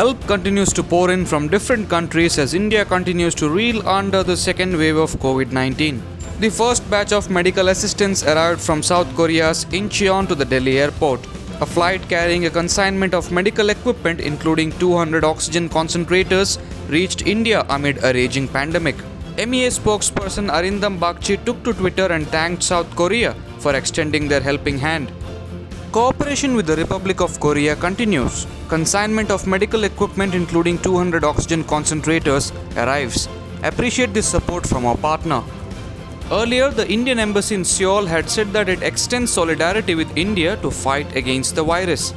Help continues to pour in from different countries as India continues to reel under the second wave of COVID-19. The first batch of medical assistance arrived from South Korea's Incheon to the Delhi airport. A flight carrying a consignment of medical equipment including 200 oxygen concentrators reached India amid a raging pandemic. MEA spokesperson Arindam Bagchi took to Twitter and thanked South Korea for extending their helping hand. Cooperation with the Republic of Korea continues. Consignment of medical equipment including 200 oxygen concentrators arrives. Appreciate this support from our partner. Earlier, the Indian embassy in Seoul had said that it extends solidarity with India to fight against the virus.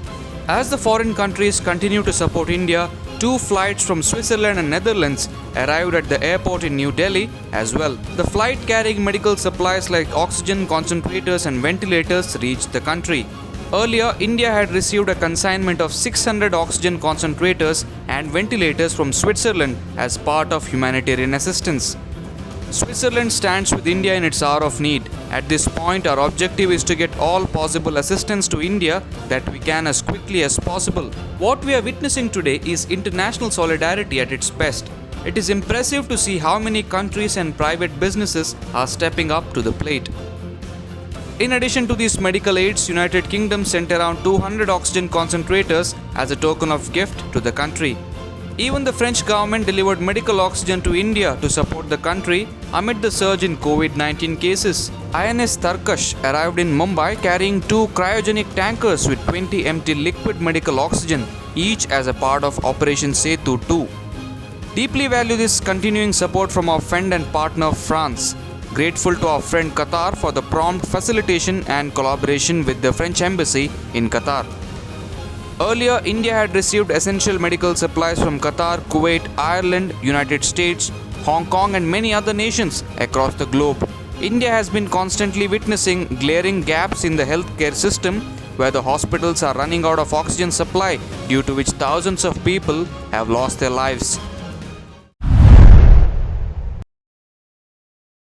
As the foreign countries continue to support India, 2 flights from Switzerland and Netherlands arrived at the airport in New Delhi as well. The flight carrying medical supplies like oxygen concentrators and ventilators reached the country. Earlier, India had received a consignment of 600 oxygen concentrators and ventilators from Switzerland as part of humanitarian assistance. Switzerland stands with India in its hour of need. At this point, our objective is to get all possible assistance to India that we can as quickly as possible. What we are witnessing today is international solidarity at its best. It is impressive to see how many countries and private businesses are stepping up to the plate. In addition to these medical aids, United Kingdom sent around 200 oxygen concentrators as a token of gift to the country. Even the French government delivered medical oxygen to India to support the country amid the surge in COVID-19 cases. INS Tarkash arrived in Mumbai carrying 2 cryogenic tankers with 20 empty liquid medical oxygen, each as a part of Operation Setu 2. Deeply value this continuing support from our friend and partner France. Grateful to our friend Qatar for the prompt facilitation and collaboration with the French embassy in Qatar. Earlier, India had received essential medical supplies from Qatar, Kuwait, Ireland, United States, Hong Kong and many other nations across the globe. India has been constantly witnessing glaring gaps in the healthcare system where the hospitals are running out of oxygen supply, due to which thousands of people have lost their lives.